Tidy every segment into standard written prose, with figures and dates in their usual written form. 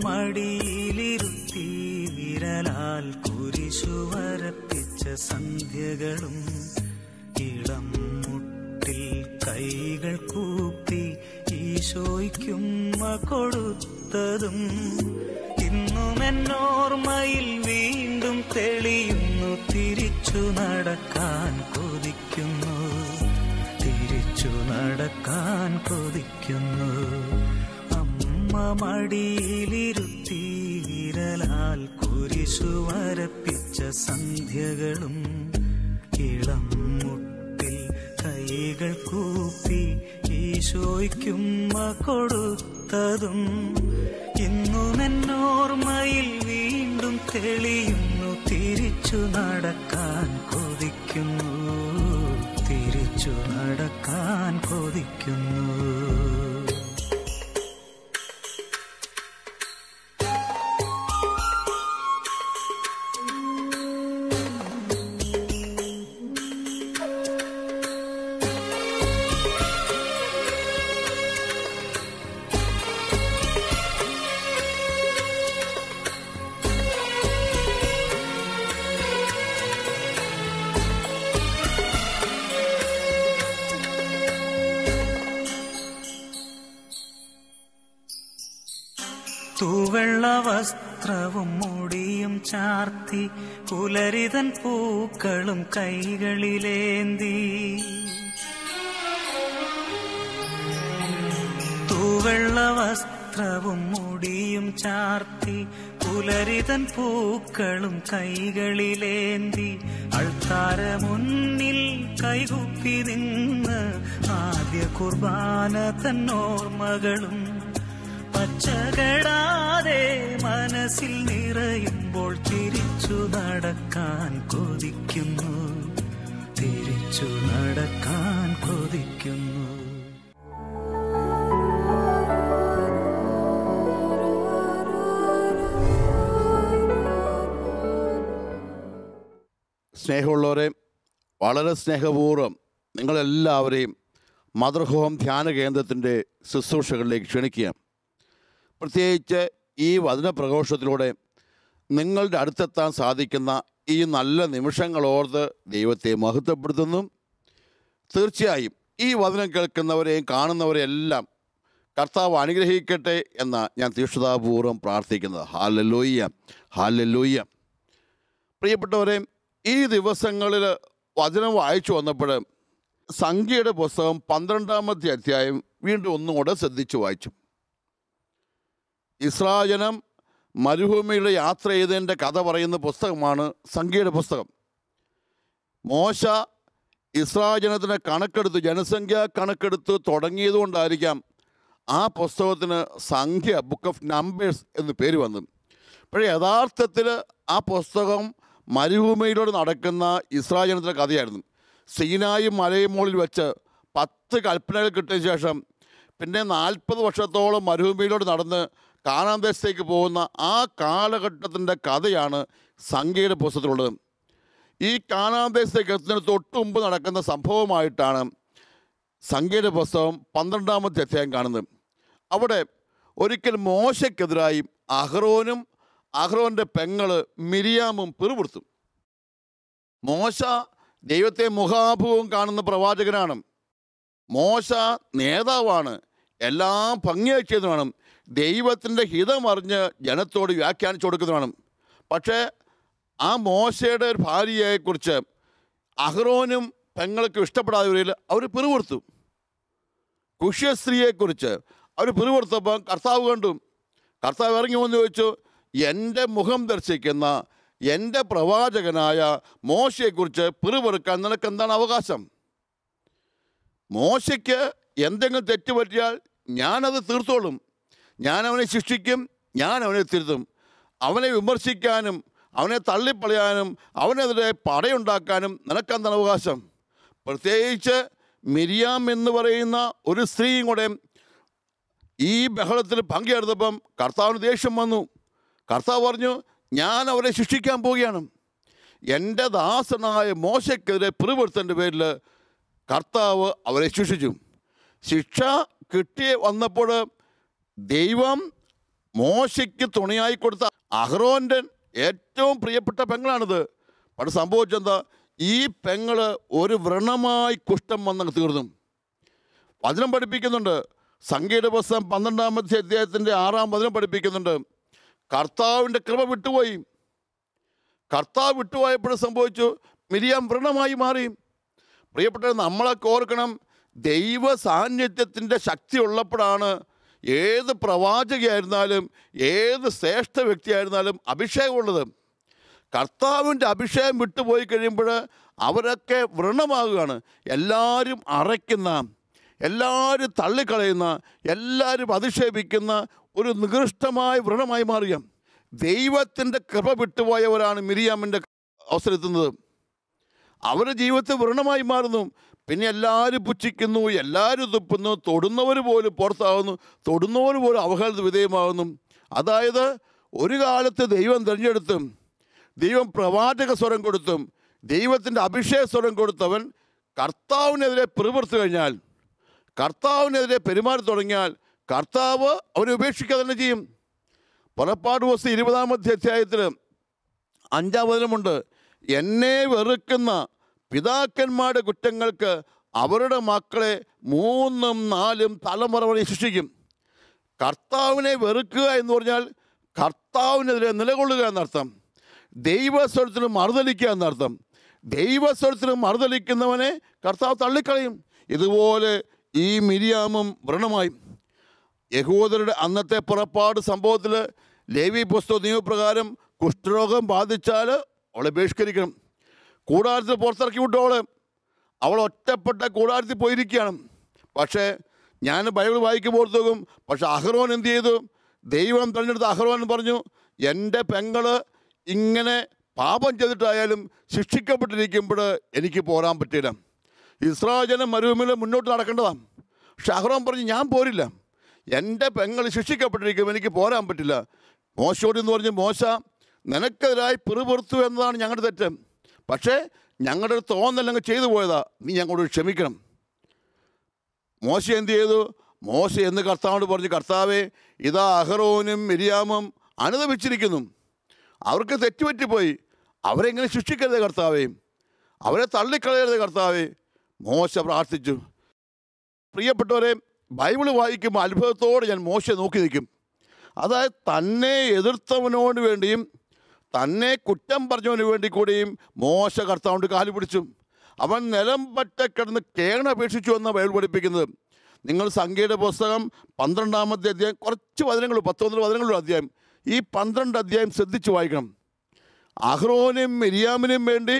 മടിയിലിരുത്തി വിരലാൽ കുരിശു വരപ്പിച്ച സന്ധ്യകളും ഇളം മുട്ടിൽ കൈകൾ കൂപ്പി ഈശോയ്ക്കുമ്മ കൊടുത്തതും ഇന്നും എന്നോർമ്മയിൽ വീണ്ടും തെളിയുന്നു. തിരിച്ചു നടക്കാൻ കൊതിക്കുന്നു, തിരിച്ചു നടക്കാൻ കൊതിക്കുന്നു. അമ്മ മടിയിലിരുത്തി വിരലാൽ കുരിശു വരപ്പിച്ച സന്ധ്യകളും ഇളം മുട്ടിൽ കൈകൾ കൂപ്പി ഈശോയ്ക്കുമ്മ കൊടുത്തതും ഇന്നും എന്നോർമ്മയിൽ വീണ്ടും തെളിയുന്നു. തിരിച്ചു നടക്കാൻ കൊതിക്കുന്നു, തിരിച്ചു നടക്കാൻ കൊതിക്കുന്നു. തൂവെള്ള വസ്ത്രവും മുടിയും ചാർത്തി പുലരിതൻ പൂക്കളും കൈകളിലേന്തി. തൂവെള്ള വസ്ത്രവും മുടിയും ചാർത്തി പുലരിതൻ പൂക്കളും കൈകളിലേന്തി അൾത്താര മുന്നിൽ കൈകുപ്പി നിന്ന് ആദ്യ കുർബാന തന്നോർമ്മകളും പച്ചകടാതെ മനസ്സിൽ നിറയുമ്പോൾ തിരിച്ചു നടക്കാൻ കൊതിക്കുന്നു, തിരിച്ചു നടക്കാൻ കൊതിക്കുന്നു. സ്നേഹമുള്ളവരെ, വളരെ സ്നേഹപൂർവ്വം നിങ്ങളെല്ലാവരെയും മദർ ഹോം ധ്യാന കേന്ദ്രത്തിൻ്റെ ശുശ്രൂഷകളിലേക്ക് ക്ഷണിക്കുക. പ്രത്യേകിച്ച് ഈ വചന പ്രഘോഷത്തിലൂടെ നിങ്ങളുടെ അടുത്തെത്താൻ സാധിക്കുന്ന ഈ നല്ല നിമിഷങ്ങളോർത്ത് ദൈവത്തെ മഹത്വപ്പെടുത്തുന്നു. തീർച്ചയായും ഈ വചനം കേൾക്കുന്നവരെയും കാണുന്നവരെല്ലാം കർത്താവ് അനുഗ്രഹിക്കട്ടെ എന്ന് ഞാൻ തീക്ഷ്ണതാപൂർവ്വം പ്രാർത്ഥിക്കുന്നത്. Hallelujah, hallelujah. പ്രിയപ്പെട്ടവരെ, ഈ ദിവസങ്ങളിൽ വചനം വായിച്ചു വന്നപ്പോൾ സംഖ്യയുടെ പുസ്തകം 12-ാമത്തെ അധ്യായം വീണ്ടും ഒന്നുകൂടെ ശ്രദ്ധിച്ചു വായിച്ചു. ഇസ്രായേൽ ജനം മരുഭൂമിയുടെ യാത്ര ചെയ്തതിൻ്റെ കഥ പറയുന്ന പുസ്തകമാണ് സംഖ്യയുടെ പുസ്തകം. മോശ ഇസ്രായേൽ ജനത്തിന് കണക്കെടുത്ത്, ജനസംഖ്യ കണക്കെടുത്ത് തുടങ്ങിയതുകൊണ്ടായിരിക്കാം ആ പുസ്തകത്തിന് സംഖ്യ, ബുക്ക് ഓഫ് നമ്പേഴ്സ് എന്ന് പേര് വന്നു. പക്ഷേ യഥാർത്ഥത്തിൽ ആ പുസ്തകം മരുഭൂമിയിലൂടെ നടക്കുന്ന ഇസ്രായേൽ ജനത്തിൻ്റെ കഥയായിരുന്നു. സീനായി മലയും മുകളിൽ വെച്ച് 10 കൽപ്പനകൾ കിട്ടിയ ശേഷം പിന്നെ 40 വർഷത്തോളം മരുഭൂമിയിലൂടെ നടന്ന് കാനാൻ ദേശത്തേക്ക് പോകുന്ന ആ കാലഘട്ടത്തിൻ്റെ കഥയാണ് സംഖ്യയുടെ പുസ്തകത്തിലുള്ളത്. ഈ കാനാൻ ദേശത്തേക്ക് എത്തുന്നതിന് തൊട്ട് മുമ്പ് നടക്കുന്ന സംഭവമായിട്ടാണ് സംഖ്യയുടെ പുസ്തകം 12-ാമത്തെ അധ്യായം കാണുന്നത്. അവിടെ ഒരിക്കൽ മോശയ്ക്കെതിരായി അഹ്റോനും അഹ്റോൻ്റെ പെങ്ങൾ മിരിയാമും പിറുപിറുത്തു. മോശ ദൈവത്തെ മുഖാമുഖം കാണുന്ന പ്രവാചകനാണ്. മോശ നേതാവാണ്, എല്ലാം ഭംഗിയായി ചെയ്യുന്നതാണ്, ദൈവത്തിൻ്റെ ഹിതമറിഞ്ഞ് ജനത്തോട് വ്യാഖ്യാനിച്ചു കൊടുക്കുന്നതാണ്. പക്ഷേ ആ മോശയുടെ ഒരു ഭാര്യയെക്കുറിച്ച് അഹ്റോനും പെങ്ങൾക്കും ഇഷ്ടപ്പെടാത്തവരിൽ അവർ പിറുപിറുത്തു. കുഷ്യസ്ത്രീയെക്കുറിച്ച് അവർ പിറുപിറുത്തപ്പോൾ കർത്താവ് കണ്ടു. കർത്താവ് ഇറങ്ങി വന്ന് ചോദിച്ചു, എൻ്റെ മുഖം ദർശിക്കുന്ന എൻ്റെ പ്രവാചകനായ മോശയെക്കുറിച്ച് പിറുപിറുക്കാൻ നിനക്ക് എന്താണ് അവകാശം? മോശയ്ക്ക് എന്തെങ്കിലും തെറ്റ് പറ്റിയാൽ ഞാനത് തീർത്തോളും, ഞാൻ അവനെ ശിക്ഷിക്കും, ഞാൻ അവനെ തിരുത്തും. അവനെ വിമർശിക്കാനും അവനെ തള്ളിപ്പളയാനും അവനെതിരെ പടയുണ്ടാക്കാനും നിനക്കെന്താണ് അവകാശം? പ്രത്യേകിച്ച് മിരിയാം എന്ന് പറയുന്ന ഒരു സ്ത്രീയും കൂടെ ഈ ബഹളത്തിൽ പങ്കെടുത്തപ്പം കർത്താവിന് ദേഷ്യം വന്നു. കർത്താവ് പറഞ്ഞു, ഞാൻ അവരെ ശിക്ഷിക്കാൻ പോവുകയാണ്. എൻ്റെ ദാസനായ മോശയ്ക്കെതിരെ പിറുപിറുത്തതിൻ്റെ പേരിൽ കർത്താവ് അവരെ ശിക്ഷിച്ചു. ശിക്ഷ കിട്ടി വന്നപ്പോൾ ദൈവം മോശയ്ക്ക് തുണയായി കൊടുത്ത അഹ്റോൻ്റെ ഏറ്റവും പ്രിയപ്പെട്ട പെങ്ങളാണിത്. പക്ഷെ സംഭവിച്ചെന്താ, ഈ പെങ്ങള് ഒരു വ്രണമായി കുഷ്ഠം വന്നങ്ങ് തീർന്നു. വചനം പഠിപ്പിക്കുന്നുണ്ട്, സംഖ്യയുടെ പുസ്തകം 12-ാമത്തെ അധ്യായത്തിൻ്റെ 6-ാം വചനം പഠിപ്പിക്കുന്നുണ്ട്, കർത്താവിൻ്റെ കൃപ വിട്ടുപോയി. കർത്താവ് വിട്ടുപോയപ്പോഴും സംഭവിച്ചു, മിരിയാം വ്രണമായി മാറി. പ്രിയപ്പെട്ടവർ, നമ്മളൊക്കെ ഓർക്കണം, ദൈവ സാന്നിധ്യത്തിൻ്റെ ശക്തി ഉള്ളപ്പോഴാണ് ഏത് പ്രവാചകയായിരുന്നാലും ഏത് ശ്രേഷ്ഠ വ്യക്തിയായിരുന്നാലും അഭിഷേകമുള്ളത്. കർത്താവിൻ്റെ അഭിഷേകം വിട്ടുപോയി കഴിയുമ്പോൾ അവരൊക്കെ വ്രണമാകുകയാണ്. എല്ലാവരും അറയ്ക്കുന്ന, എല്ലാവരും തള്ളിക്കളയുന്ന, എല്ലാവരും അധിക്ഷേപിക്കുന്ന ഒരു നികൃഷ്ടമായ വ്രണമായി മാറിയ ദൈവത്തിൻ്റെ കൃപ വിട്ടുപോയവരാണ് മിരിയാമിൻ്റെ അവസരത്തുന്നത്. അവരുടെ ജീവിതത്തിൽ വ്രണമായി മാറുന്നു. പിന്നെ എല്ലാവരും പുച്ഛിക്കുന്നു, എല്ലാവരും തുപ്പുന്നു, തൊടുന്നവർ പോലും പുറത്താകുന്നു, തൊടുന്നവർ പോലും അവഹേളന വിധേയമാകുന്നു. അതായത് ഒരു കാലത്ത് ദൈവം തിരഞ്ഞെടുത്തും ദൈവം പ്രവാചക സ്വരം കൊടുത്തും ദൈവത്തിൻ്റെ അഭിഷേക സ്വരം കൊടുത്തവൻ കർത്താവിനെതിരെ പിറുപിറുത്തു കഴിഞ്ഞാൽ, കർത്താവിനെതിരെ പെരുമാറി തുടങ്ങിയാൽ കർത്താവ് അവനെ ഉപേക്ഷിക്കുക തന്നെ ചെയ്യും. പുറപ്പാട് പുസ്തകം 20-ാമത്തെ അധ്യായത്തിൽ 5-ാം വചനമുണ്ട്, എന്നെ വെറുക്കുന്ന പിതാക്കന്മാരുടെ കുറ്റങ്ങൾക്ക് അവരുടെ മക്കളെ 3ഉം 4ഉം തലമുറ വരെ ശിക്ഷിക്കും. കർത്താവിനെ വെറുക്കുക എന്ന് പറഞ്ഞാൽ കർത്താവിനെതിരെ നിലകൊള്ളുക എന്നർത്ഥം. ദൈവസ്വരത്തിന് മറുതലിക്കുക എന്നർത്ഥം. ദൈവസ്വരത്തിന് മറുതലിക്കുന്നവനെ കർത്താവ് തള്ളിക്കളയും. ഇതുപോലെ ഈ മിരിയാമും വ്രണമായി. യഹൂദരുടെ അന്നത്തെ പുറപ്പാട് സംഭവത്തിൽ ലേവി പുസ്തക നിയമപ്രകാരം കുഷ്ഠരോഗം ബാധിച്ചാൽ അവളെ ബഹിഷ്കരിക്കണം. കൂടാരത്തിൽ പുറത്തിറക്കി വിട്ടു. അവൾ ഒറ്റപ്പെട്ട കൂടാരത്തിൽ പോയിരിക്കുകയാണ്. പക്ഷേ ഞാൻ ബൈബിൾ വായിക്കുമ്പോൾ നോക്കും, പക്ഷെ അഹ്റോൻ എന്ത് ചെയ്തു? ദൈവം തിരഞ്ഞെടുത്ത അഹ്റോൻ പറഞ്ഞു, എൻ്റെ പെങ്ങള് ഇങ്ങനെ പാപം ചെയ്തിട്ടായാലും ശിക്ഷിക്കപ്പെട്ടിരിക്കുമ്പോൾ എനിക്ക് പോരാൻ പറ്റില്ല. ഇസ്രായേൽ ജനം മരുഭൂമിയിൽ മുന്നോട്ട് നടക്കേണ്ടതാണ്. പക്ഷെ അഹ്റോൻ പറഞ്ഞു, ഞാൻ പോരില്ല, എൻ്റെ പെങ്ങൾ ശിക്ഷിക്കപ്പെട്ടിരിക്കും, എനിക്ക് പോരാൻ പറ്റില്ല. മോശയോട് എന്ന് പറഞ്ഞ്, മോശ നിനക്കെതിരായി പിറുപിറുത്തു എന്നതാണ് ഞങ്ങളുടെ തെറ്റ്, പക്ഷേ ഞങ്ങളുടെ തോന്നലങ്ങ് ചെയ്തു പോയതാ, നീ ഞങ്ങളോട് ക്ഷമിക്കണം. മോശ എന്ത് ചെയ്തു? മോശ എന്ന് കർത്താവോട് പറഞ്ഞു, കർത്താവേ, ഇതാ അഹ്റോനും മിരിയാമും അനുദപിച്ചിരിക്കുന്നു, അവർക്ക് തെറ്റുപറ്റിപ്പോയി, അവരെങ്ങനെ ശിക്ഷിക്കരുത് കർത്താവേ, അവരെ തള്ളിക്കളയരുത് കർത്താവേ. മോശ പ്രാർത്ഥിച്ചു. പ്രിയപ്പെട്ടവരെ, ബൈബിൾ വായിക്കുമ്പോൾ അത്ഭുതത്തോടെ ഞാൻ മോശയെ നോക്കി നിൽക്കും. അതായത് തന്നെ എതിർത്തവനോട് വേണ്ടിയും തന്നെ കുറ്റം പറഞ്ഞവന് വേണ്ടി കൂടിയും മോശ കർത്താവിൻ്റെ കാല് പിടിച്ചു. അവൻ നിലം പറ്റ കിടന്ന് കേണപേക്ഷിച്ചു എന്നാണ് ബൈബിൾ പഠിപ്പിക്കുന്നത്. നിങ്ങൾ സംഖ്യയുടെ പുസ്തകം 12-ാമത്തെ അധ്യായം, കുറച്ച് വചനങ്ങൾ, 19 വചനങ്ങളുടെ അധ്യായം, ഈ 12 അധ്യായം ശ്രദ്ധിച്ച് വായിക്കണം. അഹ്റോനും മിരിയാമിനും വേണ്ടി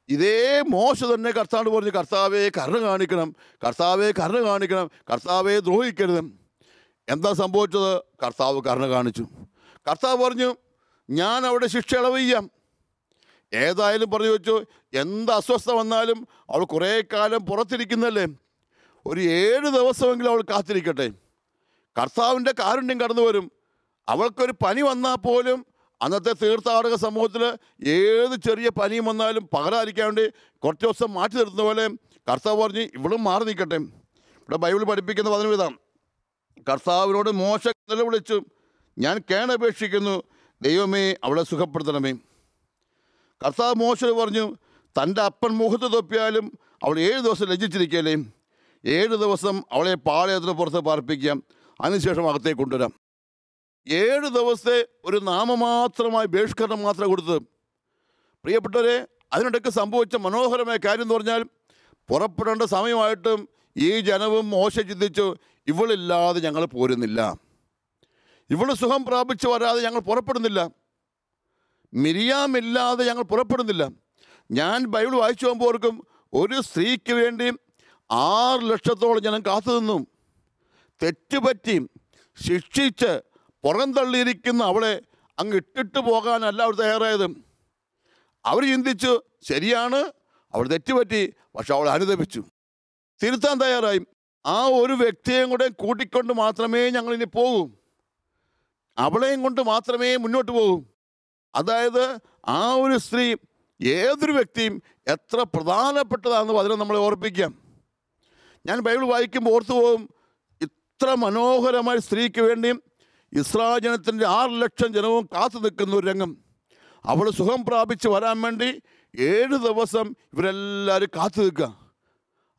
ഇതേ മോശ തന്നെ കർത്താവ് പറഞ്ഞു, കർത്താവെ കരുണ കാണിക്കണം, കർത്താവെ കരുണ കാണിക്കണം, കർത്താവെ ദ്രോഹിക്കരുത്. എന്താ സംഭവിച്ചത്? കർത്താവ് കരുണ കാണിച്ചു. കർത്താവ് പറഞ്ഞു, ഞാൻ അവിടെ ശിക്ഷ ഇളവ് ചെയ്യാം. ഏതായാലും പറഞ്ഞു വെച്ചു, എന്ത് അസ്വസ്ഥത വന്നാലും അവൾ കുറേ കാലം പുറത്തിരിക്കുന്നല്ലേ, ഒരു 7 ദിവസമെങ്കിലും അവൾ കാത്തിരിക്കട്ടെ, കർത്താവിൻ്റെ കാരുണ്യം കടന്നു വരും. അവൾക്കൊരു പനി വന്നാൽ പോലും അന്നത്തെ തീർത്ഥാടക സമൂഹത്തിൽ ഏത് ചെറിയ പനിയും വന്നാലും പകരാതിരിക്കാൻ വേണ്ടി കുറച്ച് ദിവസം മാറ്റി നിർത്തുന്ന പോലെ കർത്താവ് പറഞ്ഞ് ഇവളും മാറി നിൽക്കട്ടെ. ഇവിടെ ബൈബിൾ പഠിപ്പിക്കുന്ന വചനം ഇതാണ്, കർത്താവിനോട് മോശ നിലവിളിച്ചു, ഞാൻ കേണപേക്ഷിക്കുന്നു, ദൈവമേ അവളെ സുഖപ്പെടുത്തണമേ. കർത്താവ് മോശയോട് പറഞ്ഞു, തൻ്റെ അപ്പൻ മുഖത്ത് തൊപ്പിയാലും അവൾ 7 ദിവസം ലജ്ജിച്ചിരിക്കുകയല്ലേ, 7 ദിവസം അവളെ പാളയത്തിന് പുറത്ത് പാർപ്പിക്കാം, അതിനുശേഷം അകത്തേക്ക് കൊണ്ടുവരാം. 7 ദിവസത്തെ ഒരു നാമമാത്രമായി ബഹിഷ്കരണം മാത്രമേ കൊടുത്തത്. പ്രിയപ്പെട്ടവരെ, അതിനിടയ്ക്ക് സംഭവിച്ച മനോഹരമായ കാര്യം എന്ന് പറഞ്ഞാൽ, പുറപ്പെടേണ്ട സമയമായിട്ടും ഈ ജനവും മോശ ചിന്തിച്ചു, ഇവളില്ലാതെ ഞങ്ങൾ പോരുന്നില്ല, ഇവൾ സുഖം പ്രാപിച്ചു വരാതെ ഞങ്ങൾ പുറപ്പെടുന്നില്ല, മിരിയാമില്ലാതെ ഞങ്ങൾ പുറപ്പെടുന്നില്ല. ഞാൻ ബൈബിൾ വായിച്ചു പോകുമ്പോൾ ഓർക്കും, ഒരു സ്ത്രീക്ക് വേണ്ടി 6 ലക്ഷത്തോളം ജനം കാത്തു നിന്നു. തെറ്റുപറ്റി ശിക്ഷിച്ച് പുറന്തള്ളിയിരിക്കുന്ന അവളെ അങ്ങ് ഇട്ടിട്ട് പോകാനല്ല അവർ തയ്യാറായത്. അവർ ചിന്തിച്ചു, ശരിയാണ്, അവൾ തെറ്റുപറ്റി, പക്ഷെ അവൾ അനുദപിച്ചു, തിരുത്താൻ തയ്യാറായി. ആ ഒരു വ്യക്തിയെയും കൂടെ കൂട്ടിക്കൊണ്ട് മാത്രമേ ഞങ്ങളിനി പോകൂ, അവളെയും കൊണ്ട് മാത്രമേ മുന്നോട്ട് പോകൂ. അതായത് ആ ഒരു സ്ത്രീ ഏതൊരു വ്യക്തിയും എത്ര പ്രധാനപ്പെട്ടതാണെന്ന് അതിനെ നമ്മളെ ഓർപ്പിക്കാം. ഞാൻ ബൈബിൾ വായിക്കുമ്പോൾ ഓർത്തു പോകും, ഇത്ര മനോഹരമായ സ്ത്രീക്ക് വേണ്ടിയും ഇസ്രായേൽ ജനത്തിൻ്റെ 6 ലക്ഷം ജനവും കാത്തു നിൽക്കുന്ന ഒരു രംഗം. അവൾ സുഖം പ്രാപിച്ച് വരാൻ വേണ്ടി 7 ദിവസം ഇവരെല്ലാവരും കാത്തു നിൽക്കുക.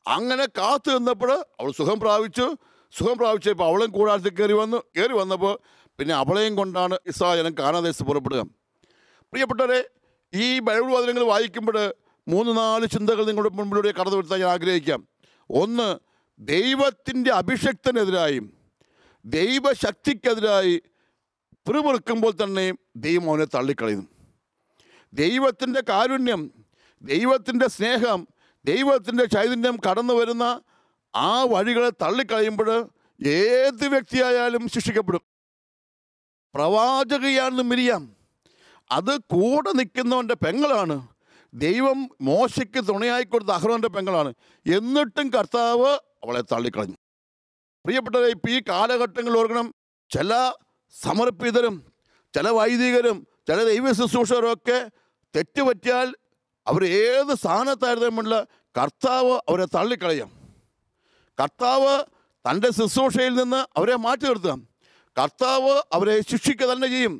അങ്ങനെ കാത്തു നിന്നപ്പോൾ അവൾ സുഖം പ്രാപിച്ചപ്പോൾ അവളും കൂടാരത്തിൽ കയറി വന്നപ്പോൾ പിന്നെ അവളെയും കൊണ്ടാണ് ഇസ്രായേൽ ജനം കാനാൻ ദേശത്ത് പുറപ്പെടുക. പ്രിയപ്പെട്ടവരെ, ഈ ബൈബിൾ വചനങ്ങൾ വായിക്കുമ്പോൾ 3-4 ചിന്തകൾ നിങ്ങളുടെ മുമ്പിലൂടെ കടന്നു വരുത്താൻ ഞാൻ ആഗ്രഹിക്കാം. ഒന്ന്, ദൈവത്തിൻ്റെ അഭിഷക്തനെതിരായും ദൈവശക്തിക്കെതിരായി പിറുപിറുക്കുമ്പോൾ തന്നെ ദൈവം അവനെ തള്ളിക്കളയുന്നു. ദൈവത്തിൻ്റെ കാരുണ്യം, ദൈവത്തിൻ്റെ സ്നേഹം, ദൈവത്തിൻ്റെ ചൈതന്യം കടന്നു വരുന്ന ആ വഴികളെ തള്ളിക്കളയുമ്പോൾ ഏത് വ്യക്തിയായാലും ശിക്ഷിക്കപ്പെടും. പ്രവാചകയാണെന്ന് മിരിയാം, അത് കൂടെ നിൽക്കുന്നവൻ്റെ പെങ്ങളാണ്. ദൈവം മോശയ്ക്ക് തുണയായി കൊടുത്ത അഹ്റോൻ്റെ പെങ്ങളാണ്. എന്നിട്ടും കർത്താവ് അവളെ തള്ളിക്കളഞ്ഞു. പ്രിയപ്പെട്ടവരെ, ഇപ്പോൾ ഈ കാലഘട്ടങ്ങളിൽ ഓർക്കണം, ചില സമർപ്പിതരും ചില വൈദികരും ചില ദൈവ ശുശ്രൂഷകരൊക്കെ തെറ്റുപറ്റിയാൽ അവർ ഏത് സ്ഥാനത്തായിരുന്നുമുള്ള കർത്താവ് അവരെ തള്ളിക്കളയാം. കർത്താവ് തൻ്റെ ശുശ്രൂഷയിൽ നിന്ന് അവരെ മാറ്റി നിർത്താം. കർത്താവ് അവരെ ശിക്ഷിക്കുക തന്നെ ചെയ്യും.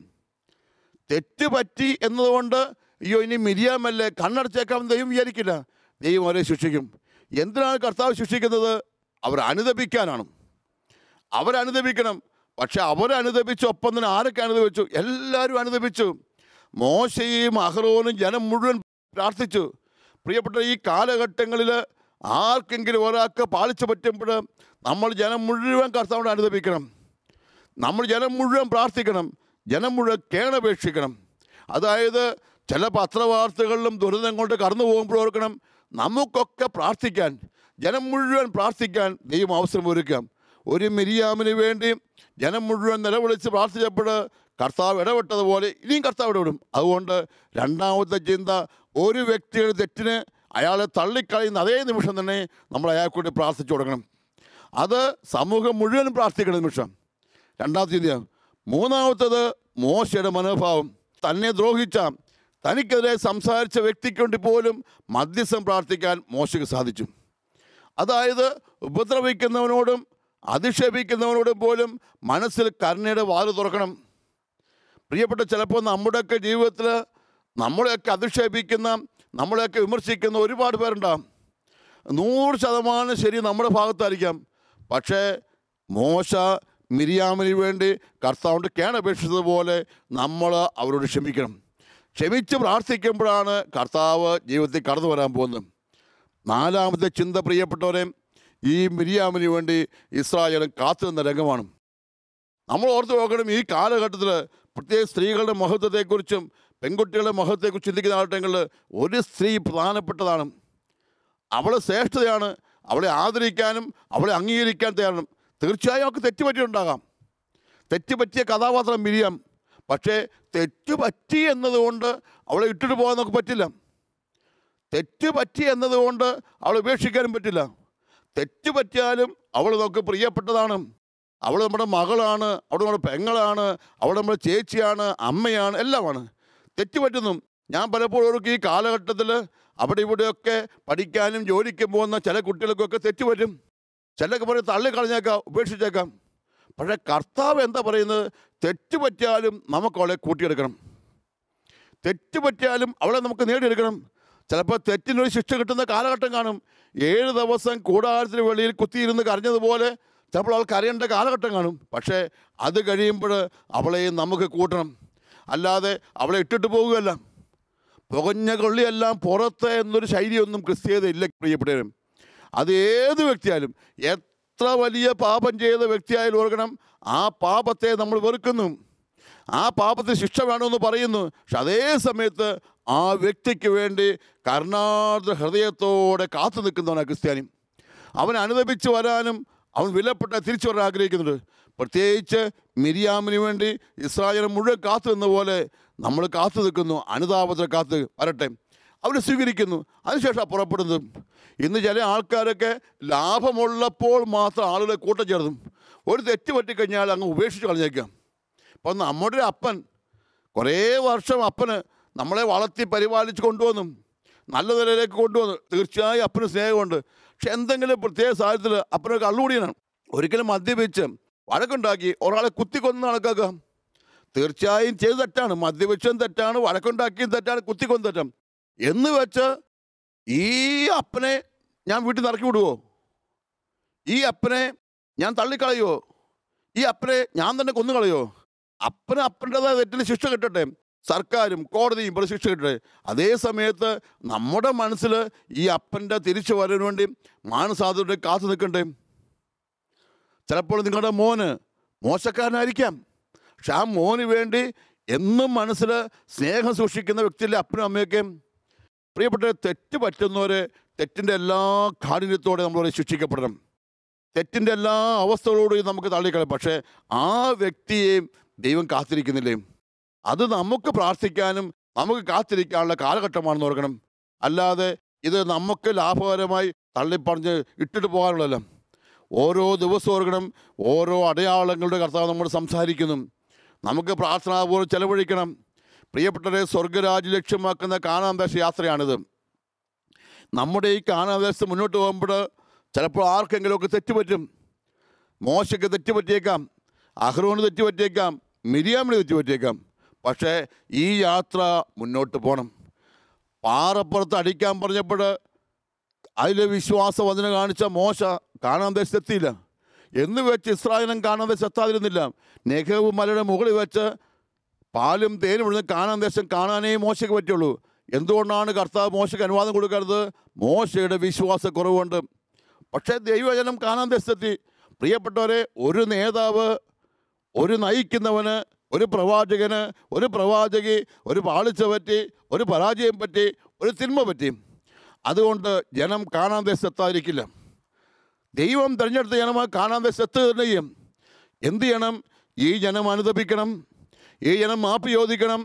തെറ്റുപറ്റി എന്നതുകൊണ്ട് അയ്യോ ഇനി മിരിയാമല്ലേ കണ്ണടച്ചേക്കാം ദൈവം വിചാരിക്കില്ല. ദൈവം അവരെ ശിക്ഷിക്കും. എന്തിനാണ് കർത്താവ് ശിക്ഷിക്കുന്നത്? അവർ അനുദപിക്കാനാണ്. അവരനുദപിക്കണം. പക്ഷെ അവരനുദപിച്ചു. ഒപ്പം തന്നെ ആരൊക്കെ അനുദപിച്ചു? എല്ലാവരും അനുദപിച്ചു. മോശയും അഹ്റോനും ജനം മുഴുവൻ പ്രാർത്ഥിച്ചു. പ്രിയപ്പെട്ട ഈ കാലഘട്ടങ്ങളിൽ ആർക്കെങ്കിലും ഒരാൾക്ക് പാളിച്ചു പറ്റുമ്പോൾ നമ്മൾ ജനം മുഴുവൻ കർത്താവിനോട് അനുദപിക്കണം. നമ്മൾ ജനം മുഴുവൻ പ്രാർത്ഥിക്കണം. ജനം മുഴുവൻ കേണപേക്ഷിക്കണം. അതായത് ചില പത്രവാർത്തകളിലും ദുരിതം കൊണ്ട് കടന്നു പോകുമ്പോൾ ഓർക്കണം, നമുക്കൊക്കെ പ്രാർത്ഥിക്കാൻ, ജനം മുഴുവൻ പ്രാർത്ഥിക്കാൻ ദൈവം അവസരം ഒരുക്കാം. ഒരു മിരിയാമിന് വേണ്ടി ജനം മുഴുവൻ നിലവിളിച്ച് പ്രാർത്ഥിച്ചപ്പോൾ കർത്താവ് ഇടപെട്ടതുപോലെ ഇനിയും കർത്താവ് ഇടപെടും. അതുകൊണ്ട് രണ്ടാമത്തെ ചിന്ത, ഒരു വ്യക്തിയുടെ തെറ്റിന് അയാളെ തള്ളിക്കളയുന്ന അതേ നിമിഷം തന്നെ നമ്മൾ അയാൾക്ക് വേണ്ടി പ്രാർത്ഥിച്ചു കൊടുക്കണം. അത് സമൂഹം മുഴുവൻ പ്രാർത്ഥിക്കുന്ന നിമിഷം. രണ്ടാമത്തെ ചിന്ത. മൂന്നാമത്തത് മോശയുടെ മനോഭാവം. തന്നെ ദ്രോഹിച്ച, തനിക്കെതിരെ സംസാരിച്ച വ്യക്തിക്ക് വേണ്ടി പോലും മധ്യസ്ഥം പ്രാർത്ഥിക്കാൻ മോശയ്ക്ക് സാധിച്ചു. അതായത് ഉപദ്രവിക്കുന്നവനോടും അധിക്ഷേപിക്കുന്നവനോടും പോലും മനസ്സിൽ കരുണയുടെ വാല് തുറക്കണം. പ്രിയപ്പെട്ട, ചിലപ്പോൾ നമ്മുടെയൊക്കെ ജീവിതത്തിൽ നമ്മളെയൊക്കെ അധിക്ഷേപിക്കുന്ന, നമ്മളെയൊക്കെ വിമർശിക്കുന്ന ഒരുപാട് പേരുണ്ടാകും. 100% ശരി നമ്മുടെ ഭാഗത്തായിരിക്കാം. പക്ഷേ മോശ മിരിയാമിന് വേണ്ടി കർത്താവിൻ്റെ കേണപേക്ഷിച്ചതുപോലെ നമ്മൾ അവരോട് ക്ഷമിക്കണം. ക്ഷമിച്ച് പ്രാർത്ഥിക്കുമ്പോഴാണ് കർത്താവ് ജീവിതത്തിൽ കടന്നു വരാൻ പോകുന്നത്. നാലാമത്തെ ചിന്ത, പ്രിയപ്പെട്ടവരെ, ഈ മിരിയാമിന് വേണ്ടി ഇസ്രായേൽ കാത്തു നിന്ന രംഗമാണ്. നമ്മൾ ഓർത്ത് നോക്കണം, ഈ കാലഘട്ടത്തിൽ പ്രത്യേക സ്ത്രീകളുടെ മഹത്വത്തെക്കുറിച്ചും പെൺകുട്ടികളുടെ മഹത്വത്തെക്കുറിച്ച് ചിന്തിക്കുന്ന ആഘട്ടങ്ങളിൽ ഒരു സ്ത്രീ പ്രധാനപ്പെട്ടതാണ്. അവൾ ശ്രേഷ്ഠതയാണ്. അവളെ ആദരിക്കാനും അവളെ അംഗീകരിക്കാൻ തയ്യാറാണ്. തീർച്ചയായും അവൾക്ക് തെറ്റുപറ്റിയുണ്ടാകാം. തെറ്റുപറ്റിയ കഥാപാത്രം മിരിയാം. പക്ഷേ തെറ്റുപറ്റി എന്നതുകൊണ്ട് അവളെ ഇട്ടിട്ട് പോകാൻ നമുക്ക് പറ്റില്ല. തെറ്റുപറ്റി എന്നതുകൊണ്ട് അവളെ ഉപേക്ഷിക്കാനും പറ്റില്ല. തെറ്റുപറ്റിയാലും അവൾ നമുക്ക് പ്രിയപ്പെട്ടതാണ്. അവൾ നമ്മുടെ മകളാണ്, അവൾ നമ്മുടെ പെങ്ങളാണ്, അവൾ നമ്മുടെ ചേച്ചിയാണ്, അമ്മയാണ്, എല്ലാമാണ്. തെറ്റുപറ്റുന്നു. ഞാൻ പലപ്പോഴും ഈ കാലഘട്ടത്തിൽ അവിടെ ഇവിടെയൊക്കെ പഠിക്കാനും ജോലിക്കും പോകുന്ന ചില കുട്ടികൾക്കൊക്കെ തെറ്റുപറ്റും. ചിലർക്ക് പറയും തള്ളിക്കളഞ്ഞേക്കാം, ഉപേക്ഷിച്ചേക്കാം. പക്ഷേ കർത്താവ് എന്താ പറയുന്നത്? തെറ്റുപറ്റിയാലും നമുക്ക് അവളെ കൂട്ടിയെടുക്കണം. തെറ്റുപറ്റിയാലും അവളെ നമുക്ക് നേടിയെടുക്കണം. ചിലപ്പോൾ തെറ്റിനൊരു ശിക്ഷ കിട്ടുന്ന കാലഘട്ടം കാണും. 7 ദിവസം കൂടാരത്തിന് വെളിയിൽ കുത്തിയിരുന്ന് കരഞ്ഞതുപോലെ ചിലപ്പോൾ അവൾ കരയേണ്ട കാലഘട്ടം കാണും. പക്ഷേ അത് കഴിയുമ്പോൾ അവളെയും നമുക്ക് കൂട്ടണം. അല്ലാതെ അവളെ ഇട്ടിട്ട് പോകുകയല്ല. പുകഞ്ഞ കൊള്ളിയെല്ലാം പുറത്ത് എന്നൊരു ശൈലിയൊന്നും ക്രിസ്തീയത ഇല്ല പ്രിയപ്പെട്ടവരും. അത് ഏത് വ്യക്തിയായാലും, എത്ര വലിയ പാപം ചെയ്ത വ്യക്തിയായാലും ഓർക്കണം, ആ പാപത്തെ നമ്മൾ വെറുക്കുന്നു. ആ പാപത്തിന് ശിക്ഷ വേണമെന്ന് പറയുന്നു. പക്ഷെ അതേ സമയത്ത് ആ വ്യക്തിക്ക് വേണ്ടി കരുണാർദ്ര ഹൃദയത്തോടെ കാത്തു നിൽക്കുന്നവനാണ് ക്രിസ്ത്യാനി. അവൻ അനുദപിച്ച് വരാനും അവൻ വിലപ്പെട്ട തിരിച്ചു വരാൻ ആഗ്രഹിക്കുന്നുണ്ട്. പ്രത്യേകിച്ച് മിരിയാമിന് വേണ്ടി ഇസ്രായേൽ മുഴുവൻ കാത്തു നിന്ന പോലെ നമ്മൾ കാത്തു നിൽക്കുന്നു. അനുതാപത്തിൽ കാത്ത് വരട്ടെ. അവർ സ്വീകരിക്കുന്നു. അതിനുശേഷം പുറപ്പെടുന്നത്. ഇന്ന് ചില ആൾക്കാരൊക്കെ ലാഭമുള്ളപ്പോൾ മാത്രം ആളുകളെ കൂട്ടം ചേർത്തും. ഒരു തെറ്റ് പറ്റിക്കഴിഞ്ഞാൽ അങ്ങ് ഉപേക്ഷിച്ച് കളഞ്ഞേക്കാം. ഇപ്പം നമ്മുടെ ഒരു അപ്പൻ, കുറേ വർഷം അപ്പന് നമ്മളെ വളർത്തി പരിപാലിച്ച് കൊണ്ടുവന്നു, നല്ല നിലയിലേക്ക് കൊണ്ടുവന്നു. തീർച്ചയായും അപ്പന് സ്നേഹമുണ്ട്. പക്ഷെ എന്തെങ്കിലും പ്രത്യേക സാഹചര്യത്തിൽ അപ്പനൊരു കള്ളുകൂടിയാണ്. ഒരിക്കലും മദ്യപിച്ച് വഴക്കുണ്ടാക്കി ഒരാളെ കുത്തിക്കൊന്ന് കണക്കാക്കാം. തീർച്ചയായും ചെയ്ത് തെറ്റാണ്, മദ്യപിച്ചതും തെറ്റാണ്, വഴക്കുണ്ടാക്കിയും തെറ്റാണ്, കുത്തിക്കൊന്ന് തെറ്റാം. എന്ന് വെച്ച് ഈ അപ്പനെ ഞാൻ വീട്ടിൽ നിന്ന് ഇറക്കി വിടുവോ? ഈ അപ്പനെ ഞാൻ തള്ളിക്കളയുമോ? ഈ അപ്പനെ ഞാൻ തന്നെ കൊന്നുകളയോ? അപ്പന് അപ്പൻ്റെതായ തെറ്റിന് ശിക്ഷ കിട്ടട്ടെ, സർക്കാരും കോടതിയും ഇവിടെ ശിക്ഷ കിട്ടട്ടെ. അതേ സമയത്ത് നമ്മുടെ മനസ്സിൽ ഈ അപ്പൻ്റെ തിരിച്ചു വരാൻ വേണ്ടി മാനസാധ്യത കാത്തു നിൽക്കണ്ടേ? ചിലപ്പോൾ നിങ്ങളുടെ മോന് മോശക്കാരനായിരിക്കാം, പക്ഷെ ആ മോന് വേണ്ടി എന്നും മനസ്സിൽ സ്നേഹം സൂക്ഷിക്കുന്ന വ്യക്തിയിലെ അപ്പനും അമ്മയൊക്കെ. പ്രിയപ്പെട്ട, തെറ്റ് പറ്റുന്നവരെ തെറ്റിൻ്റെ എല്ലാ കാഠിന്യത്തോടെ നമ്മളവരെ ശിക്ഷിക്കപ്പെടണം. തെറ്റിൻ്റെ എല്ലാ അവസ്ഥകളോടും നമുക്ക് തള്ളിക്കളയും. പക്ഷേ ആ വ്യക്തിയെയും ദൈവം കാത്തിരിക്കുന്നില്ലേ? അത് നമുക്ക് പ്രാർത്ഥിക്കാനും നമുക്ക് കാത്തിരിക്കാനുള്ള കാലഘട്ടമാണെന്ന് ഓർക്കണം. അല്ലാതെ ഇത് നമുക്ക് ലാഭകരമായി തള്ളിപ്പറഞ്ഞ് ഇട്ടിട്ട് പോകാനുള്ളതല്ല. ഓരോ ദിവസവും ഓർക്കണം, ഓരോ അടയാളങ്ങളുടെ കർത്താവ് നമ്മൾ സംസാരിക്കുന്നു. നമുക്ക് പ്രാർത്ഥനാപൂർവ്വം ചെലവഴിക്കണം. പ്രിയപ്പെട്ടവരെ, സ്വർഗരാജ്യം ലക്ഷ്യമാക്കുന്ന കാനാൻ ദേശ യാത്രയാണിത്. നമ്മുടെ ഈ കാനാൻ ദേശത്ത് മുന്നോട്ട് പോകുമ്പോൾ ചിലപ്പോൾ ആർക്കെങ്കിലുമൊക്കെ തെറ്റുപറ്റും. മോശയ്ക്ക് തെറ്റുപറ്റിയേക്കാം, അഹ്റോന് തെറ്റുപറ്റിയേക്കാം, മിരിയാമിന് തെറ്റുപറ്റിയേക്കാം. പക്ഷേ ഈ യാത്ര മുന്നോട്ട് പോകണം. പാറപ്പുറത്ത് അടിക്കാൻ പറഞ്ഞപ്പോൾ അതിൽ വിശ്വാസവചന കാണിച്ച മോശ കാനാൻ ദേശത്തെത്തിയില്ല. എന്ന് വെച്ച് ഇസ്രായേലും കാനാൻ ദേശം എത്താതിരുന്നില്ല. നെഗവ് മലയുടെ മുകളിൽ വെച്ച് പാലും തേനും ഇടുന്ന കാനാൻ ദേശം കാണാനേ മോശയ്ക്ക് പറ്റുള്ളൂ. എന്തുകൊണ്ടാണ് കർത്താവ് മോശയ്ക്ക് അനുവാദം കൊടുക്കരുത്? മോശയുടെ വിശ്വാസക്കുറവുണ്ട്. പക്ഷേ ദൈവജനം കാനാൻ ദേശത്തെത്തി. പ്രിയപ്പെട്ടവരെ, ഒരു നേതാവ്, ഒരു നയിക്കുന്നവന്, ഒരു പ്രവാചകന്, ഒരു പ്രവാചകി ഒരു പാളിച്ച പറ്റി, ഒരു പരാജയം പറ്റി, ഒരു തിന്മ പറ്റി, അതുകൊണ്ട് ജനം കാനാൻ ദേശത്തെത്താതിരിക്കില്ല. ദൈവം തിരഞ്ഞെടുത്ത ജനമായി കാനാൻ ദേശത്ത് തന്നെ ചെയ്യും. എന്ത് ചെയ്യണം? ഈ ജനം അനുതപിക്കണം, ഈ ജനം മാപ്പ് ചോദിക്കണം,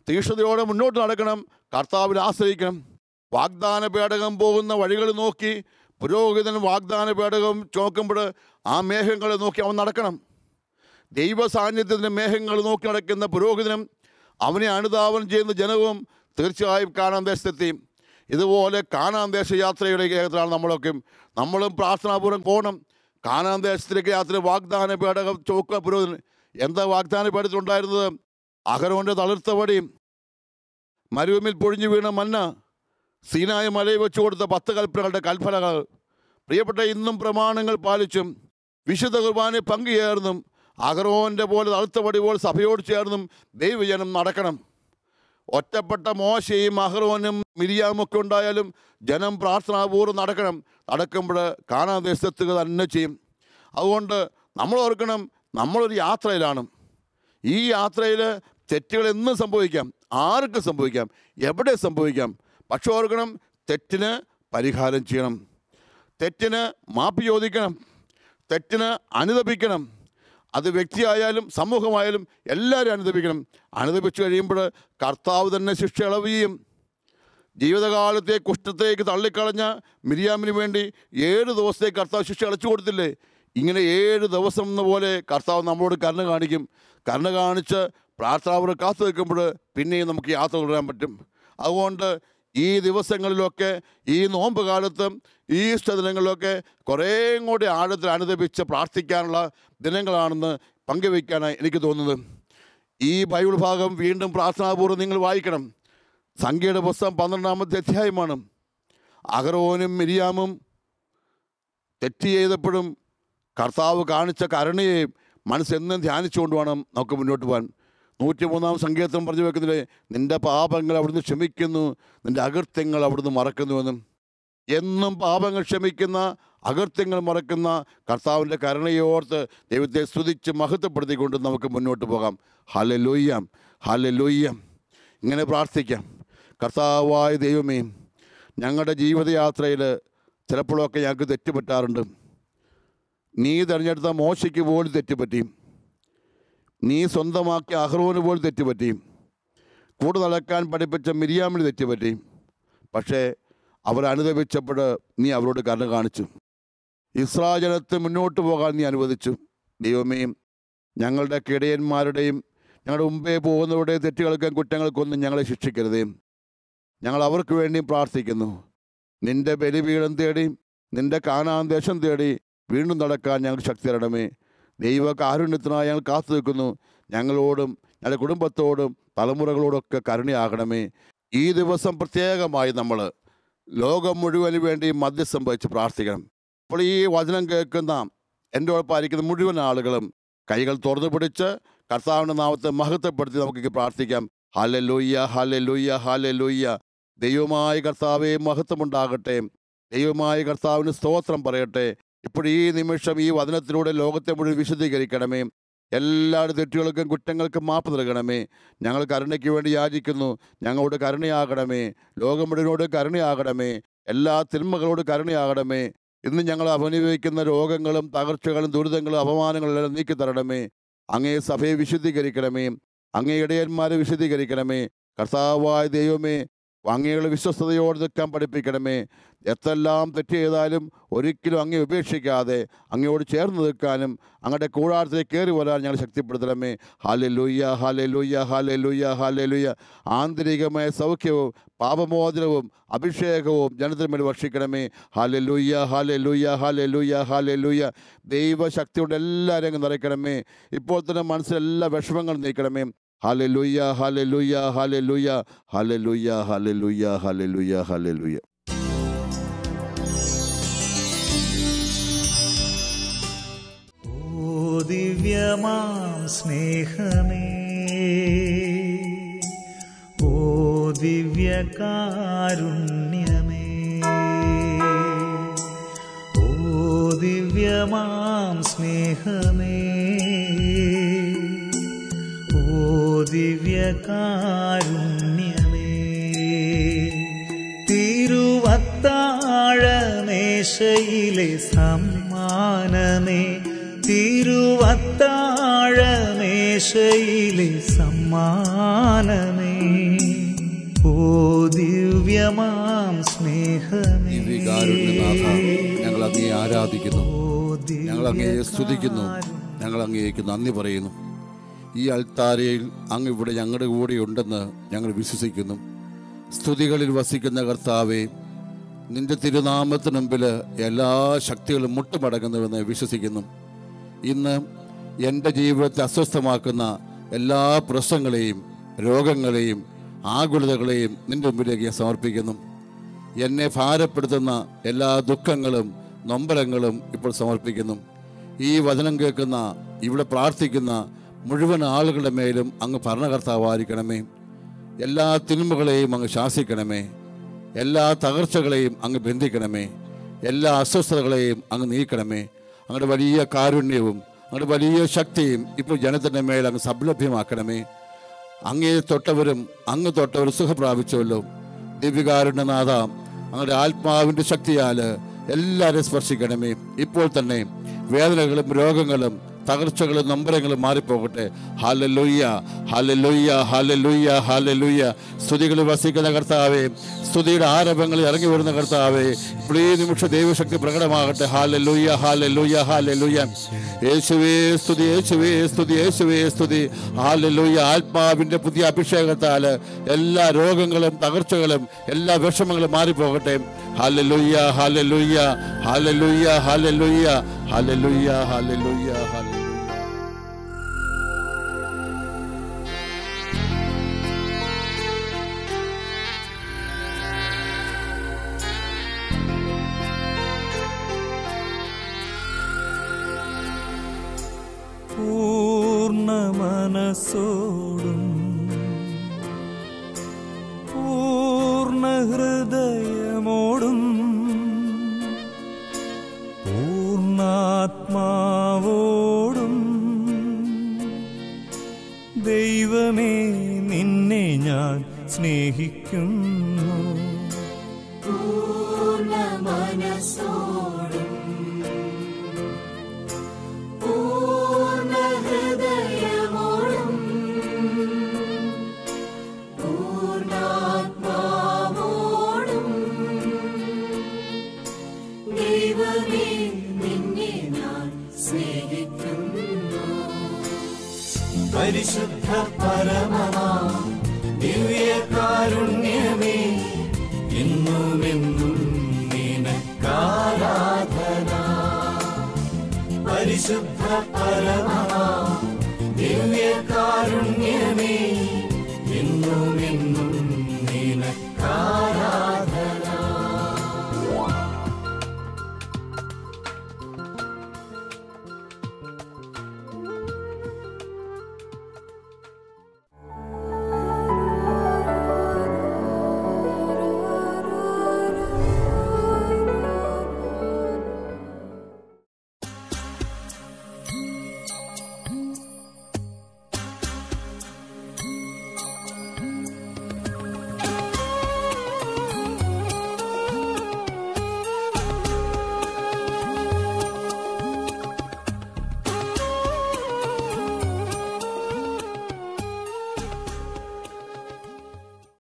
തീക്ഷ്ണതയോടെ മുന്നോട്ട് നടക്കണം, കർത്താവിൽ ആശ്രയിക്കണം. വാഗ്ദാന പേടകം പോകുന്ന വഴികൾ നോക്കി പുരോഹിതൻ വാഗ്ദാന പേടകം ചോക്കുമ്പോൾ ആ മേഘങ്ങളെ നോക്കി അവൻ നടക്കണം. ദൈവ സാന്നിധ്യത്തിൻ്റെ മേഘങ്ങൾ നോക്കി നടക്കുന്ന പുരോഹിതനും അവനെ അനുധാവനം ചെയ്യുന്ന ജനവും തീർച്ചയായും കാനാൻ ദേശത്തെത്തി. ഇതുപോലെ കാനാൻ ദേശ യാത്രയുടെ കേന്ദ്രമാണ് നമ്മളൊക്കെ. നമ്മളും പ്രാർത്ഥനാപൂർവ്വം പോകണം. കാനാൻ ദേശത്തിലേക്ക് യാത്ര വാഗ്ദാന പേടകം ചോക്ക പുരോഹിതൻ. എന്താ വാഗ്ദാന പേടകത്തിലുണ്ടായിരുന്നത്? അഹരോൻ്റെ തളിർത്ത വടി, മരുഭൂമിയിൽ പൊഴിഞ്ഞു വീണ മന്ന, സീനായ മലയിൽ വെച്ച് കൊടുത്ത 10 കൽപ്പനകളുടെ കൽപ്പനകൾ. പ്രിയപ്പെട്ട, ഇന്നും പ്രമാണങ്ങൾ പാലിച്ചും വിശുദ്ധ കുർബാനയിൽ പങ്കുചേർന്നും അഹരോൻ്റെ പോലെ തളിർത്ത വടി പോലെ സഭയോട് ചേർന്നും ദൈവജനം നടക്കണം. ഒറ്റപ്പെട്ട മോശയും അഹ്റോനും മിരിയാമൊക്കെ ഉണ്ടായാലും ജനം പ്രാർത്ഥനാപൂർവ്വം നടക്കണം. നടക്കുമ്പോൾ കാനാൻ ദേശത്തുക തന്നെ ചെയ്യും. അതുകൊണ്ട് നമ്മൾ ഓർക്കണം, നമ്മളൊരു യാത്രയിലാണ്. ഈ യാത്രയിൽ തെറ്റുകൾ എന്നും സംഭവിക്കാം, ആർക്കും സംഭവിക്കാം, എവിടെ സംഭവിക്കാം. പക്ഷെ ഓർക്കണം, തെറ്റിന് പരിഹാരം ചെയ്യണം, തെറ്റിന് മാപ്പ് ചോദിക്കണം, തെറ്റിന് അനുതപിക്കണം. അത് വ്യക്തിയായാലും സമൂഹമായാലും എല്ലാവരും അനുദപിക്കണം. അനുദപിച്ചു കഴിയുമ്പോൾ കർത്താവ് തന്നെ ശിക്ഷ ഇളവ് ചെയ്യും. ജീവിതകാലത്തെ കുഷ്ഠത്തേക്ക് തള്ളിക്കളഞ്ഞ മിരിയാമിന് വേണ്ടി 7 ദിവസത്തേക്ക് കർത്താവ് ശിക്ഷ അടച്ചു കൊടുത്തില്ലേ? ഇങ്ങനെ 7 ദിവസം എന്ന പോലെ കർത്താവ് നമ്മളോട് കരുണ കാണിക്കും. കരുണ കാണിച്ച് പ്രാർത്ഥനാപൂർവ്വം കാത്തു നിൽക്കുമ്പോൾ പിന്നെയും നമുക്ക് യാത്ര തുടരാൻ പറ്റും. അതുകൊണ്ട് ഈ ദിവസങ്ങളിലൊക്കെ, ഈ നോമ്പ് കാലത്തും ഈ ദിനങ്ങളിലൊക്കെ കുറേ കൂടി ആഴത്തിൽ അനുദപിച്ച് പ്രാർത്ഥിക്കാനുള്ള ദിനങ്ങളാണെന്ന് പങ്കുവയ്ക്കാനാണ് എനിക്ക് തോന്നുന്നത്. ഈ ബൈബിൾ ഭാഗം വീണ്ടും പ്രാർത്ഥനാപൂർവ്വം നിങ്ങൾ വായിക്കണം. സംഖ്യയുടെ പുസ്തകം 12-ാമത്തെ അധ്യായമാണ്. അഹ്റോനും മിരിയാമും തെറ്റ് ചെയ്തപ്പോഴും കർത്താവ് കാണിച്ച കരുണയെ മനസ്സെന്നും ധ്യാനിച്ചുകൊണ്ട് വേണം നമുക്ക് മുന്നോട്ട് പോകാൻ. 103-ാം സങ്കീർത്തനം പറഞ്ഞു വെക്കുന്നില്ലേ, നിൻ്റെ പാപങ്ങൾ അവിടുന്ന് ക്ഷമിക്കുന്നു, നിൻ്റെ അകൃത്യങ്ങൾ അവിടുന്ന് മറക്കുന്നുവെന്നും. എന്നും പാപങ്ങൾ ക്ഷമിക്കുന്ന, അകൃത്യങ്ങൾ മറക്കുന്ന കർത്താവിൻ്റെ കരുണയോർത്ത് ദൈവത്തെ സ്തുതിച്ച് മഹത്വപ്പെടുത്തിക്കൊണ്ട് നമുക്ക് മുന്നോട്ട് പോകാം. Hallelujah, hallelujah. ഇങ്ങനെ പ്രാർത്ഥിക്കാം. കർത്താവായ ദൈവമേ, ഞങ്ങളുടെ ജീവിതയാത്രയിൽ ചിലപ്പോഴൊക്കെ ഞങ്ങൾക്ക് തെറ്റുപറ്റാറുണ്ട്. നീ തിരഞ്ഞെടുത്ത മോശയ്ക്ക് പോലും തെറ്റുപറ്റി, നീ സ്വന്തമാക്കിയ അഹ്റോന് പോലും തെറ്റുപറ്റി, കൂടെ നടക്കാൻ പഠിപ്പിച്ച മിരിയാമിന് തെറ്റുപറ്റി. പക്ഷേ അവർ അനുദപിച്ചപ്പോൾ നീ അവരോട് കരുണ കാണിച്ചു. ഇസ്രായേൽ ജനത്തെ മുന്നോട്ട് പോകാൻ നീ അനുവദിച്ചു. ദൈവമേ, ഞങ്ങളുടെ കിടയന്മാരുടെയും ഞങ്ങളുടെ മുമ്പേ പോകുന്നവരുടെയും തെറ്റുകൾക്കും കുറ്റങ്ങൾക്കൊന്നും ഞങ്ങളെ ശിക്ഷിക്കരുതേ. ഞങ്ങൾ അവർക്ക് വേണ്ടിയും പ്രാർത്ഥിക്കുന്നു. നിൻ്റെ ബലിപീഠം തേടി, നിൻ്റെ കാനാൻ ദേശം തേടി വീണ്ടും നടക്കാൻ ഞങ്ങൾക്ക് ശക്തി തരണമേ. ദൈവകാരുണ്യത്തിനായി ഞങ്ങൾ കാത്തു നിൽക്കുന്നു. ഞങ്ങളോടും ഞങ്ങളുടെ കുടുംബത്തോടും തലമുറകളോടൊക്കെ കരുണയാകണമേ. ഈ ദിവസം പ്രത്യേകമായി നമ്മൾ ലോകം മുഴുവന് വേണ്ടി മധ്യസ്ഥം വഹിച്ച് പ്രാർത്ഥിക്കണം. അപ്പോൾ ഈ വചനം കേൾക്കുന്ന എൻ്റെ ഒപ്പമായിരിക്കുന്ന മുഴുവൻ ആളുകളും കൈകൾ തുറന്നു പിടിച്ച് കർത്താവിൻ്റെ നാമത്തെ മഹത്വപ്പെടുത്തി നമുക്ക് പ്രാർത്ഥിക്കാം. Hallelujah, hallelujah, hallelujah. ദൈവമായ കർത്താവേ മഹത്വമുണ്ടാകട്ടെ. ദൈവമായ കർത്താവിന് സ്തോത്രം പറയട്ടെ. ഇപ്പോൾ ഈ നിമിഷം ഈ വചനത്തിലൂടെ ലോകത്തെ മുഴുവൻ വിശദീകരിക്കണമേ. എല്ലാ തെറ്റുകൾക്കും കുറ്റങ്ങൾക്കും മാപ്പ് നൽകണമേ. ഞങ്ങൾ കരുണയ്ക്ക് വേണ്ടി യാചിക്കുന്നു. ഞങ്ങളോട് കരുണയാകണമേ. ലോകം മുഴുവനോട് കരുണയാകണമേ. എല്ലാ തിന്മകളോട് കരുണയാകണമേ. ഇന്ന് ഞങ്ങൾ അനുഭവിക്കുന്ന രോഗങ്ങളും തകർച്ചകളും ദുരിതങ്ങളും അപമാനങ്ങളും എല്ലാം നീക്കി തരണമേ. അങ്ങേ സഭയെ വിശുദ്ധീകരിക്കണമേ. അങ്ങേ ഇടയന്മാരെ വിശുദ്ധീകരിക്കണമേ. കർത്താവായ ദൈവമേ, അങ്ങയുടെ വിശ്വസ്തയോടെ നിൽക്കാൻ പഠിപ്പിക്കണമേ. എത്രയെല്ലാം തെറ്റ് ചെയ്താലും ഒരിക്കലും അങ്ങേ ഉപേക്ഷിക്കാതെ അങ്ങയോട് ചേർന്ന് നിൽക്കാനും അങ്ങയുടെ കൂടാരത്തിലേക്ക് കയറി വരാൻ ഞങ്ങൾ ശക്തിപ്പെടുത്തണമേ. Hallelujah, hallelujah, hallelujah, hallelujah. ആന്തരികമായ സൗഖ്യവും പാപമോചനവും അഭിഷേകവും ജനത്തിന്മേൽ വർഷിക്കണമേ. Hallelujah, hallelujah, hallelujah, hallelujah. ദൈവശക്തിയോടെ എല്ലാവരെയും നിറയ്ക്കണമേ. ഇപ്പോൾ തന്നെ മനസ്സിലെല്ലാ വിഷമങ്ങളും നീക്കണമേ. Hallelujah, hallelujah, hallelujah, hallelujah, hallelujah, hallelujah, hallelujah. ഓ ദിവ്യമാം സ്നേഹമേ, ഓ ദിവ്യകാരുണ്യമേ, ഓ ദിവ്യമാം സ്നേഹമേ, ഓ ദിവ്യകാരുണ്യമേ, തിരുവത്താഴമേശയിലെ സമ്മാനമേ, തിരുവത്താഴമേശയിലെ സമ്മാനമേ, ഓ ദിവ്യമാം സ്നേഹമേ. ഞങ്ങൾ അങ്ങയെ ആരാധിക്കുന്നു, ഞങ്ങൾ അങ്ങയെ സ്തുതിക്കുന്നു, ഞങ്ങൾ അങ്ങേക്ക് നന്ദി പറയുന്നു. ഈ അൾത്താരയിൽ അങ്ങ് ഇവിടെ ഞങ്ങളുടെ കൂടെ ഉണ്ടെന്ന് ഞങ്ങൾ വിശ്വസിക്കുന്നു. സ്തുതികളിൽ വസിക്കുന്ന കർത്താവേ, നിന്റെ തിരുനാമത്തിന് മുമ്പിൽ എല്ലാ ശക്തികളും മുട്ടുമടങ്ങുന്നുവെന്ന് വിശ്വസിക്കുന്നു. ഇന്ന് എൻ്റെ ജീവിതത്തെ അസ്വസ്ഥമാക്കുന്ന എല്ലാ പ്രശ്നങ്ങളെയും രോഗങ്ങളെയും ആകുലതകളെയും നിന്റെ മുമ്പിലേക്ക് ഞാൻ സമർപ്പിക്കുന്നു. എന്നെ ഭാരപ്പെടുത്തുന്ന എല്ലാ ദുഃഖങ്ങളും നൊമ്പരങ്ങളും ഇപ്പോൾ സമർപ്പിക്കുന്നു. ഈ വചനം കേൾക്കുന്ന ഇവിടെ പ്രാർത്ഥിക്കുന്ന മുഴുവൻ ആളുകളുടെ മേലും അങ്ങ് ഭരണകർത്താവായിരിക്കണമേ. എല്ലാ തിന്മകളെയും അങ്ങ് ശാസിക്കണമേ. എല്ലാ തകർച്ചകളെയും അങ്ങ് ബന്ധിക്കണമേ. എല്ലാ അസ്വസ്ഥതകളെയും അങ്ങ് നീക്കണമേ. അങ്ങയുടെ വലിയ കാരുണ്യവും അങ്ങയുടെ വലിയ ശക്തിയും ഇപ്പോൾ ജനത്തിൻ്റെ മേൽ അങ്ങ് സംലഭ്യമാക്കണമേ. അങ്ങേ തൊട്ടവരും അങ്ങ് തൊട്ടവരും സുഖം പ്രാപിച്ചുവല്ലോ. ദിവ്യകാരുണ്യനാഥ, അങ്ങയുടെ ആത്മാവിൻ്റെ ശക്തിയാൽ എല്ലാവരെയും സ്പർശിക്കണമേ. ഇപ്പോൾ തന്നെ വേദനകളും രോഗങ്ങളും തകർച്ചകളും നമ്പരങ്ങളും മാറിപ്പോകട്ടെ. Hallelujah, hallelujah, hallelujah, hallelujah. സ്തുതികളിൽ വസിക്കുന്ന കർത്താവേ, സ്തുതിയുടെ ആരംഭങ്ങളിൽ ഇറങ്ങി വരുന്ന കർത്താവേ, ഇപ്പോൾ ഈ നിമിഷം ദൈവശക്തി പ്രകടമാകട്ടെ. Hallelujah, hallelujah, hallelujah. യേശുവേ സ്തുതി, യേശുവേ സ്തുതി, യേശുവേ സ്തുതി. ഹല്ലേലൂയ. ആത്മാവിൻ്റെ പുതിയ അഭിഷേകത്താൽ എല്ലാ രോഗങ്ങളും തകർച്ചകളും എല്ലാ വിഷമങ്ങളും മാറിപ്പോകട്ടെ. Hallelujah, hallelujah, hallelujah, hallelujah, hallelujah, hallelujah, hallelujah. പൂർണ്ണ മനസ്സോടും പൂർണ്ണ ഹൃദയമോടും പൂർണ്ണാത്മാവോടും ദൈവമേ നിന്നെ ഞാൻ സ്നേഹിക്കുന്നു. പൂർണ്ണ മനസ്സോടും പൂർണ്ണ ഹൃദയമോടും പൂർണ്ണാത്മാവോടും ദൈവമേ നിന്നെ ഞാൻ സ്നേഹിക്കുന്നു. പരിശുദ്ധ പരമമാ ദിവ്യകാരുണ്യമേ, എന്നുമെന്നും നിനക്കാരാധന. പരിശുദ്ധ പരമമാ ദിവ്യകാരുണ്യമേ